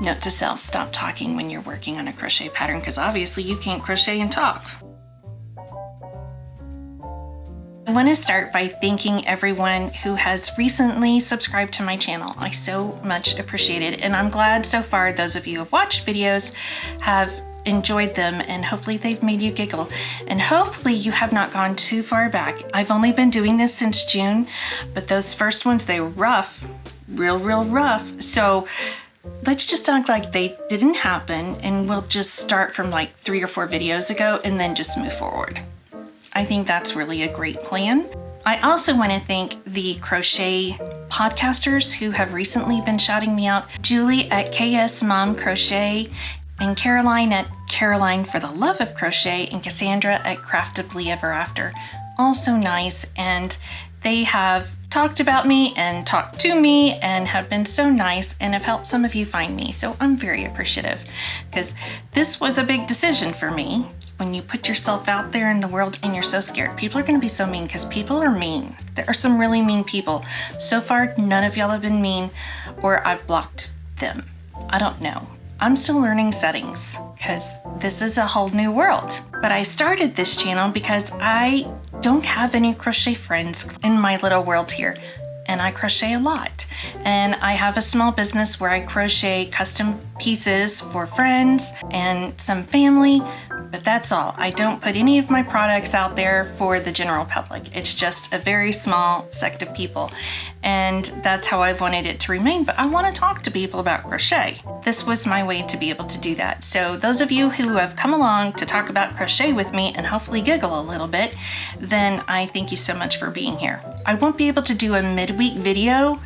Note to self, stop talking when you're working on a crochet pattern because obviously you can't crochet and talk. I want to start by thanking everyone who has recently subscribed to my channel. I so much appreciate it, and I'm glad so far those of you who have watched videos have enjoyed them, and hopefully they've made you giggle, and hopefully you have not gone too far back. I've only been doing this since June, but those first ones, they were rough, real rough. So let's just act like they didn't happen, and we'll just start from like 3 or 4 videos ago and then just move forward. I think that's really a great plan. I also want to thank the Crochet Podcasters who have recently been shouting me out. Julie at Ksmom Crochet, and Caroline at Caroline for the Love of Crochet, and Cassandra at Craftably Ever After. Also nice, and they have talked about me and talked to me and have been so nice and have helped some of you find me. So I'm very appreciative because this was a big decision for me. When you put yourself out there in the world and you're so scared, people are going to be so mean because people are mean. There are some really mean people. So far, none of y'all have been mean or I've blocked them. I don't know. I'm still learning settings because this is a whole new world. But I started this channel because I don't have any crochet friends in my little world here. And I crochet a lot. And I have a small business where I crochet custom pieces for friends and some family, but that's all. I don't put any of my products out there for the general public. It's just a very small sect of people. And that's how I've wanted it to remain, but I want to talk to people about crochet. This was my way to be able to do that. So those of you who have come along to talk about crochet with me and hopefully giggle a little bit, then I thank you so much for being here. I won't be able to do a midweek video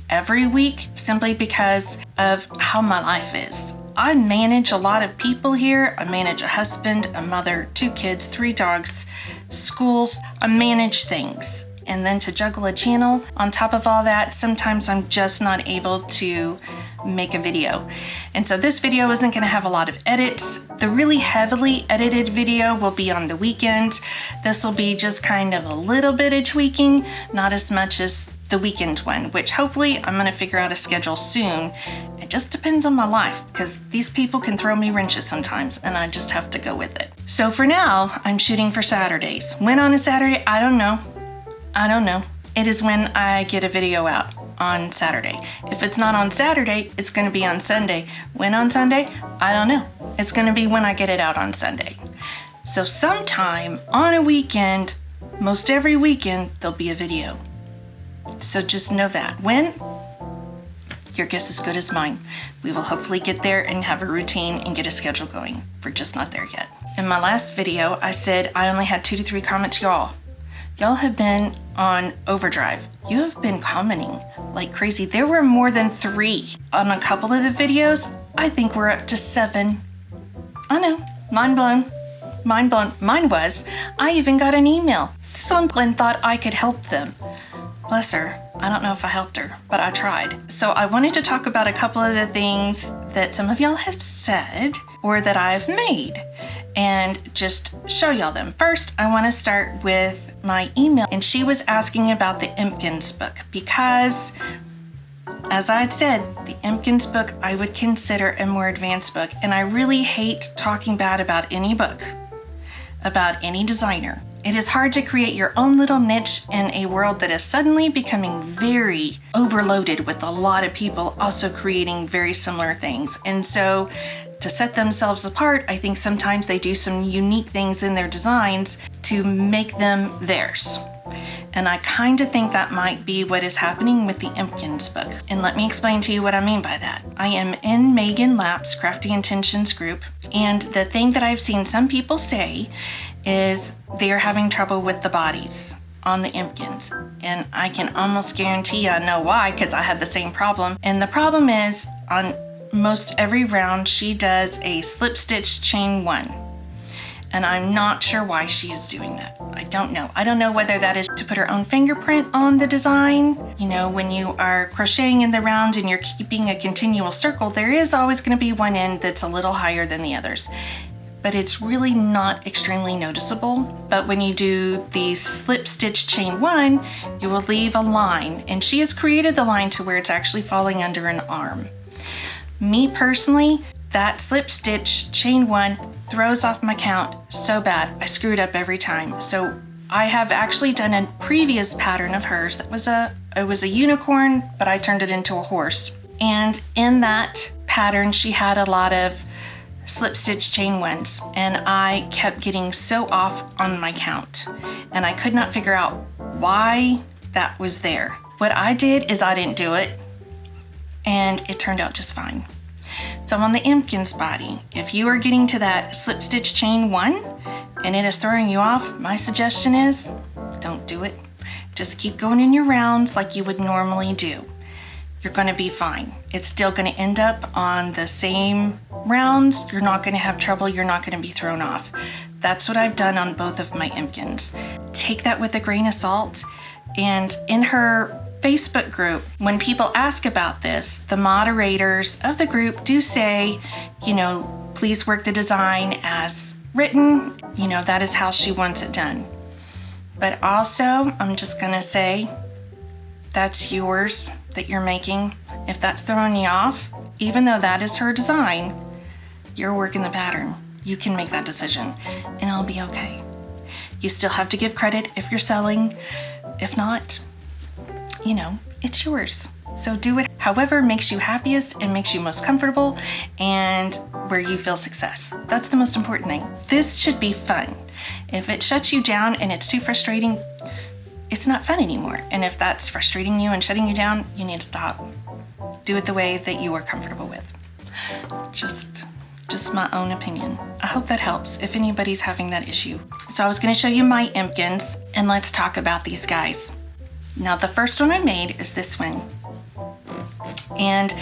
every week simply because of how my life is. I manage a lot of people here. I manage a husband, a mother, 2 kids, 3 dogs, schools. I manage things. And then to juggle a channel on top of all that, sometimes I'm just not able to make a video. And so this video isn't going to have a lot of edits. The really heavily edited video will be on the weekend. This will be just kind of a little bit of tweaking, not as much as the weekend one, which hopefully I'm going to figure out a schedule soon. It just depends on my life because these people can throw me wrenches sometimes and I just have to go with it. So for now, I'm shooting for Saturdays. When on a Saturday? I don't know. It is when I get a video out on Saturday. If it's not on Saturday, it's going to be on Sunday. When on Sunday? I don't know. It's going to be when I get it out on Sunday. So sometime on a weekend, most every weekend, there'll be a video. So just know that. When? Your guess is as good as mine. We will hopefully get there and have a routine and get a schedule going. We're just not there yet. In my last video, I said I only had 2 to 3 comments, y'all. Y'all have been on overdrive. You have been commenting like crazy. There were more than 3 on a couple of the videos. I think we're up to 7. I know, mind blown. Mine was. I even got an email. Someone thought I could help them. Bless her. I don't know if I helped her, but I tried. So I wanted to talk about a couple of the things that some of y'all have said or that I've made and just show y'all them. First, I want to start with my email, and she was asking about the Impkins book because, as I had said, the Impkins book I would consider a more advanced book, and I really hate talking bad about any book, about any designer. It is hard to create your own little niche in a world that is suddenly becoming very overloaded with a lot of people also creating very similar things. And so to set themselves apart, I think sometimes they do some unique things in their designs to make them theirs. And I kind of think that might be what is happening with the Impkins book. And let me explain to you what I mean by that. I am in Megan Lapp's Crafty Intentions group, and the thing that I've seen some people say is they are having trouble with the bodies on the Impkins. And I can almost guarantee I know why, because I had the same problem. And the problem is on most every round, she does a slip stitch chain 1. And I'm not sure why she is doing that. I don't know. I don't know whether that is to put her own fingerprint on the design. You know, when you are crocheting in the round and you're keeping a continual circle, there is always going to be one end that's a little higher than the others. But it's really not extremely noticeable. But when you do the slip stitch chain 1, you will leave a line. And she has created the line to where it's actually falling under an arm. Me personally, that slip stitch chain 1 throws off my count so bad. I screw it up every time. So I have actually done a previous pattern of hers that was it was a unicorn, but I turned it into a horse. And in that pattern, she had a lot of slip stitch chain 1s, and I kept getting so off on my count, and I could not figure out why that was there. What I did is I didn't do it, and it turned out just fine. So on the Impkins body, if you are getting to that slip stitch chain 1 and it is throwing you off, my suggestion is don't do it. Just keep going in your rounds like you would normally do. You're going to be fine. It's still going to end up on the same rounds. You're not going to have trouble. You're not going to be thrown off. That's what I've done on both of my Impkins. Take that with a grain of salt. And in her Facebook group, when people ask about this, the moderators of the group do say, please work the design as written. That is how she wants it done. But also, I'm just going to say, that's yours that you're making. If that's throwing you off, even though that is her design, you're working the pattern. You can make that decision and it'll be okay. You still have to give credit if you're selling. If not, it's yours. So do it however makes you happiest and makes you most comfortable and where you feel success. That's the most important thing. This should be fun. If it shuts you down and it's too frustrating, it's not fun anymore. And if that's frustrating you and shutting you down, you need to stop. Do it the way that you are comfortable with. Just my own opinion. I hope that helps if anybody's having that issue. So I was going to show you my Impkins, and let's talk about these guys. Now the first one I made is this one. And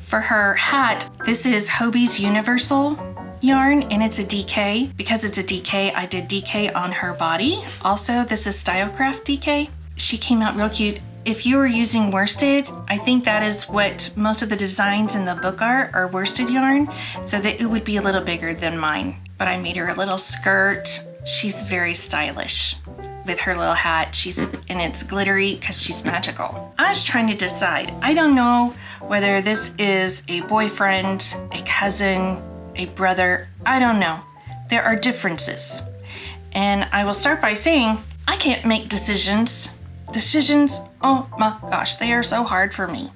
for her hat, this is Hobie's Universal yarn, and it's a DK. Because it's a DK, I did DK on her body. Also, this is Stylecraft DK. She came out real cute. If you are using worsted, I think that is what most of the designs in the book are worsted yarn, so that it would be a little bigger than mine. But I made her a little skirt. She's very stylish with her little hat. And it's glittery because she's magical. I was trying to decide. I don't know whether this is a boyfriend, a cousin, a brother. I don't know. There are differences. And I will start by saying, I can't make decisions. Decisions, oh my gosh, they are so hard for me.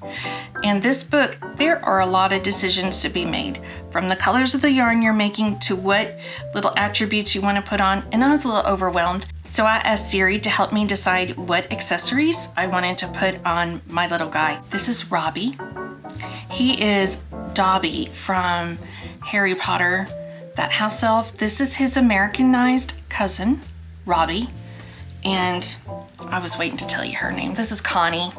In this book, there are a lot of decisions to be made, from the colors of the yarn you're making to what little attributes you want to put on, and I was a little overwhelmed. So I asked Siri to help me decide what accessories I wanted to put on my little guy. This is Robbie. He is Dobby from Harry Potter, that house elf. This is his Americanized cousin, Robbie. And I was waiting to tell you her name. This is Connie.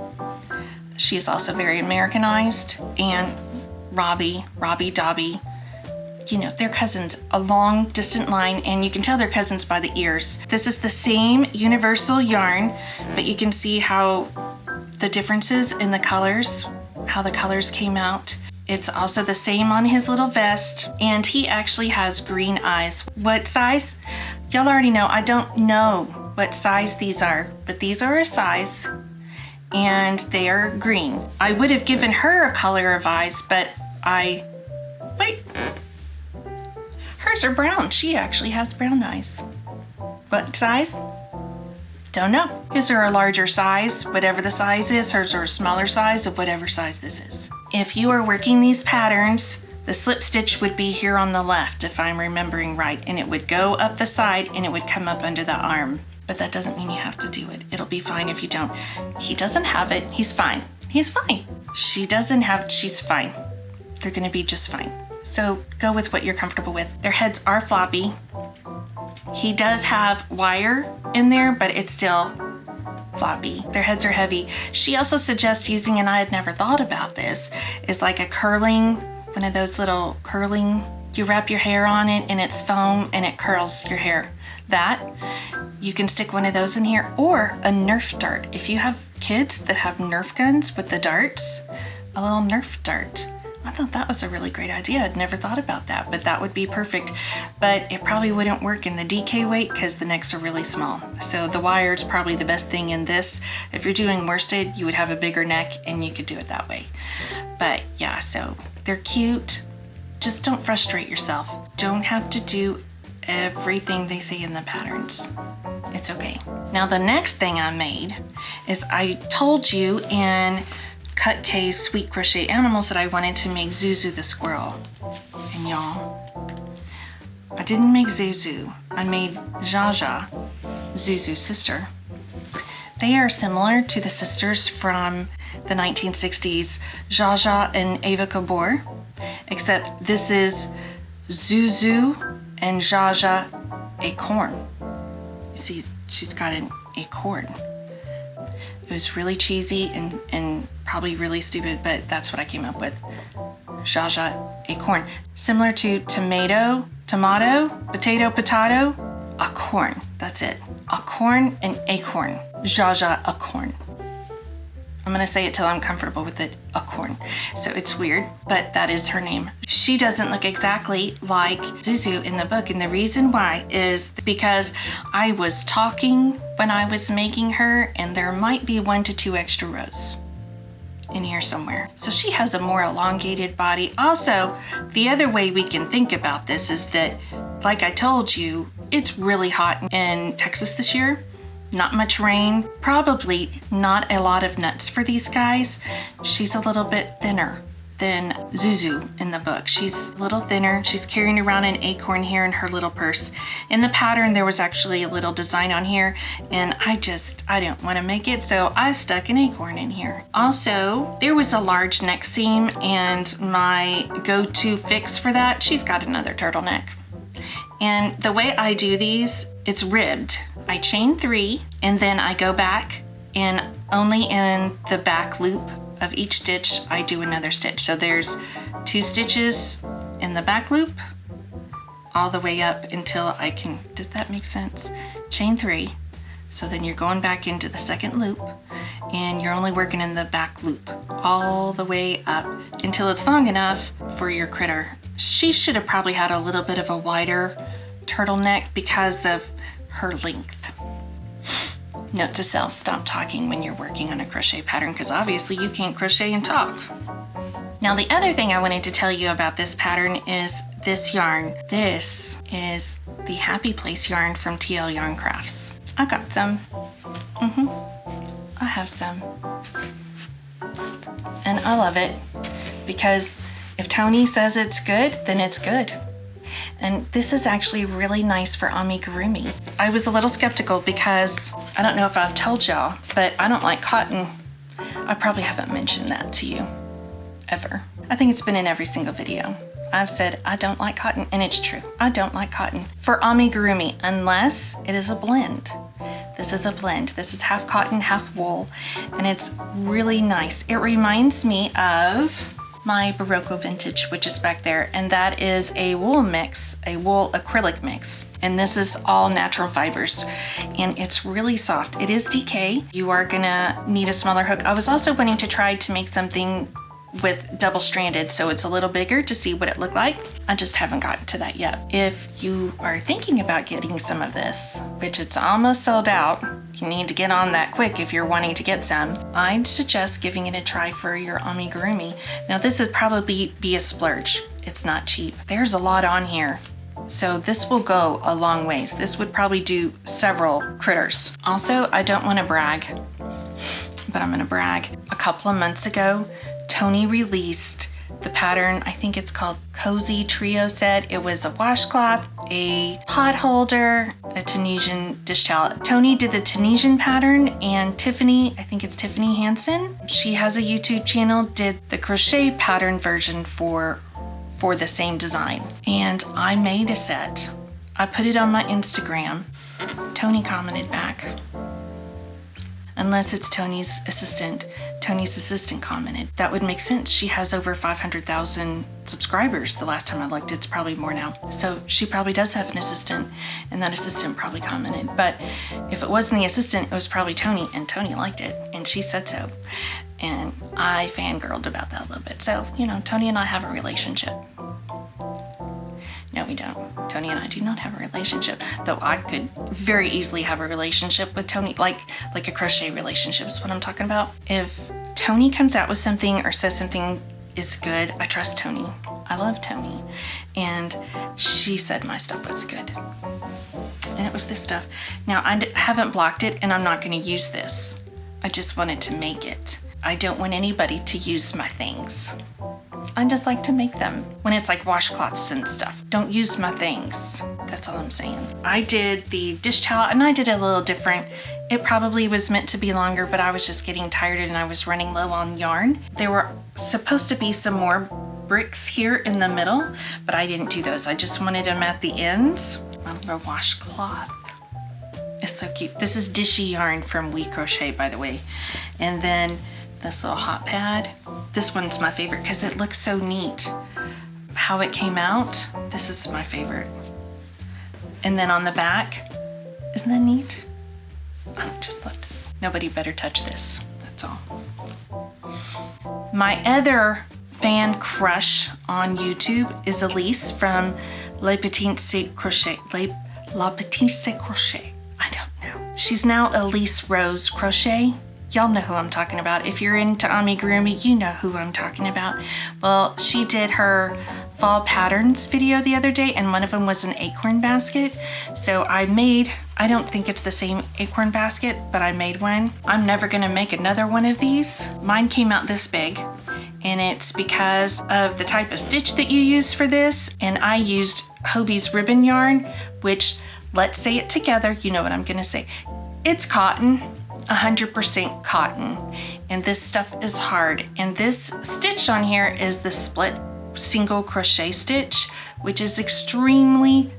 She is also very Americanized. And Robbie, Dobby, they're cousins, a long distant line, and you can tell they're cousins by the ears. This is the same universal yarn, but you can see how the differences in the colors, how the colors came out. It's also the same on his little vest, and he actually has green eyes. What size? Y'all already know. I don't know what size these are, but these are a size, and they are green. I would have given her a color of eyes, but wait. Hers are brown. She actually has brown eyes. What size? Don't know. His are a larger size, whatever the size is. Hers are a smaller size of whatever size this is. If you are working these patterns, the slip stitch would be here on the left, if I'm remembering right, and it would go up the side and it would come up under the arm. But that doesn't mean you have to do it. It'll be fine if you don't. He doesn't have it. He's fine. He's fine. She doesn't have it. She's fine. They're going to be just fine. So go with what you're comfortable with. Their heads are floppy. He does have wire in there, but it's still floppy. Their heads are heavy. She also suggests using, and I had never thought about this, is like a curling, one of those little curling, you wrap your hair on it and it's foam and it curls your hair. That, you can stick one of those in here, or a Nerf dart. If you have kids that have Nerf guns with the darts, a little Nerf dart. I thought that was a really great idea. I'd never thought about that, but that would be perfect. But it probably wouldn't work in the DK weight because the necks are really small. So the wire is probably the best thing in this. If you're doing worsted, you would have a bigger neck and you could do it that way. But yeah, so They're cute. Just don't frustrate yourself. Don't have to do everything they say in the patterns. It's okay. Now the next thing I made is I told you in Cut K's Sweet Crochet Animals that I wanted to make Zuzu the squirrel. And y'all, I didn't make Zuzu. I made Zaja, Zuzu's sister. They are similar to the sisters from the 1960s, Zaja and Ava Gabor, except this is Zuzu and Zaja Acorn. You see, she's got an acorn. It was really cheesy and probably really stupid, but that's what I came up with. Zaja Acorn. Similar to tomato, potato, acorn. That's it. Acorn and acorn. Zaja Acorn. I'm gonna say it till I'm comfortable with it, Acorn. So it's weird, but that is her name. She doesn't look exactly like Zuzu in the book, and the reason why is because I was talking when I was making her, and there might be 1 to 2 extra rows in here somewhere. So she has a more elongated body. Also, the other way we can think about this is that, like I told you, it's really hot in Texas this year. Not much rain, probably not a lot of nuts for these guys. She's a little bit thinner than Zuzu in the book. She's a little thinner. She's carrying around an acorn here in her little purse. In the pattern, there was actually a little design on here, and I didn't want to make it, so I stuck an acorn in here. Also, there was a large neck seam, and my go-to fix for that, she's got another turtleneck. And the way I do these, it's ribbed. I chain 3, and then I go back, and only in the back loop of each stitch, I do another stitch. So there's 2 stitches in the back loop, all the way up until I can, does that make sense? Chain 3. So then you're going back into the second loop, and you're only working in the back loop all the way up until it's long enough for your critter. She should have probably had a little bit of a wider turtleneck because of her length. Note to self, stop talking when you're working on a crochet pattern, because obviously you can't crochet and talk. Now the other thing I wanted to tell you about this pattern is this yarn. This is the Happy Place yarn from TL Yarn Crafts. I got some. I have some. And I love it because if Tony says it's good, then it's good. And this is actually really nice for amigurumi. I was a little skeptical because I don't know if I've told y'all, but I don't like cotton. I probably haven't mentioned that to you ever. I think it's been in every single video. I've said I don't like cotton, and it's true. I don't like cotton for amigurumi unless it is a blend. This is a blend. This is half cotton, half wool, and it's really nice. It reminds me of my Barocco vintage, which is back there, and that is a wool mix, a wool acrylic mix. And this is all natural fibers, and it's really soft. It is DK. You are gonna need a smaller hook. I was also wanting to try to make something with double stranded, so it's a little bigger to see what it looked like. I just haven't gotten to that yet. If you are thinking about getting some of this, which it's almost sold out, you need to get on that quick if you're wanting to get some. I'd suggest giving it a try for your amigurumi. Now this would probably be a splurge. It's not cheap. There's a lot on here. So this will go a long ways. This would probably do several critters. Also, I don't want to brag, but I'm gonna brag. A couple of months ago, Tony released the pattern, I think it's called Cozy Trio set. It was a washcloth, a pot holder, a Tunisian dish towel. Tony did the Tunisian pattern, and Tiffany, I think it's Tiffany Hansen, she has a YouTube channel, did the crochet pattern version for the same design. And I made a set. I put it on my Instagram. Tony commented back. Unless it's Tony's assistant. Tony's assistant commented. That would make sense. She has over 500,000 subscribers. The last time I looked, it's probably more now. So she probably does have an assistant, and that assistant probably commented. But if it wasn't the assistant, it was probably Tony, and Tony liked it, and she said so. And I fangirled about that a little bit. So, you know, Tony and I have a relationship. No, we don't. Tony and I do not have a relationship, though I could very easily have a relationship with Tony, like a crochet relationship is what I'm talking about. If Tony comes out with something or says something is good. I trust Tony. I love Tony. And she said my stuff was good. And it was this stuff. Now, I haven't blocked it, and I'm not going to use this. I just wanted to make it. I don't want anybody to use my things. I just like to make them. When it's like washcloths and stuff, don't use my things. That's all I'm saying. I did the dish towel, and I did it a little different. It probably was meant to be longer, but I was just getting tired and I was running low on yarn. There were supposed to be some more bricks here in the middle, but I didn't do those. I just wanted them at the ends. My little washcloth. It's so cute. This is Dishy yarn from We Crochet, by the way. And then this little hot pad. This one's my favorite because it looks so neat. How it came out, this is my favorite. And then on the back, isn't that neat? I just loved it. Nobody better touch this, that's all. My other fan crush on YouTube is Elise from Le Petit Crochet. La Petite Crochet. I don't know. She's now Elise Rose Crochet. Y'all know who I'm talking about. If you're into amigurumi, you know who I'm talking about. Well, she did her fall patterns video the other day, and one of them was an acorn basket. So I don't think it's the same acorn basket, but I made one. I'm never gonna make another one of these. Mine came out this big, and it's because of the type of stitch that you use for this. And I used Hobie's ribbon yarn, which, let's say it together, you know what I'm gonna say. It's cotton. 100% cotton, and this stuff is hard. And this stitch on here is the split single crochet stitch, which is extremely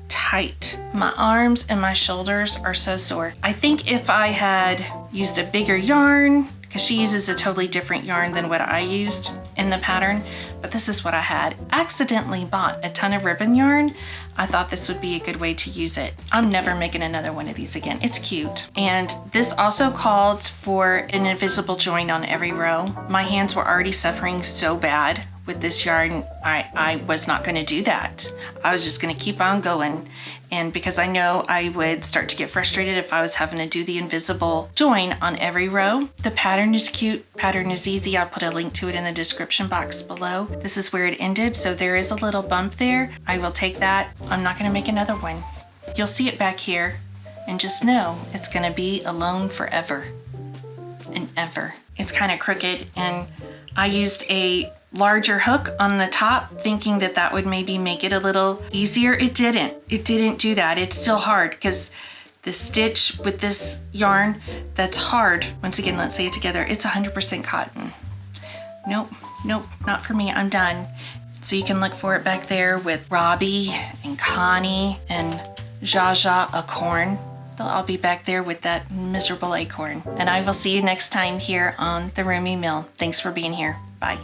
tight. My arms and my shoulders are so sore. I think if I had used a bigger yarn, because she uses a totally different yarn than what I used in the pattern, but this is what I had. Accidentally bought a ton of ribbon yarn. I thought this would be a good way to use it. I'm never making another one of these again. It's cute. And this also called for an invisible join on every row. My hands were already suffering so bad with this yarn. I was not gonna do that. I was just gonna keep on going. And because I know I would start to get frustrated if I was having to do the invisible join on every row. The pattern is cute, pattern is easy. I'll put a link to it in the description box below. This is where it ended, so there is a little bump there. I will take that. I'm not gonna make another one. You'll see it back here, and just know it's gonna be alone forever and ever. It's kind of crooked, and I used a larger hook on the top thinking that that would maybe make it a little easier. It didn't do that. It's still hard because the stitch with this yarn, that's hard. Once again, let's say it together. It's 100% cotton. Nope, not for me. I'm done. So you can look for it back there with Robbie and Connie and Zaja Acorn. They'll all be back there with that miserable acorn. And I will see you next time here on the Rumi Mill. Thanks for being here. Bye.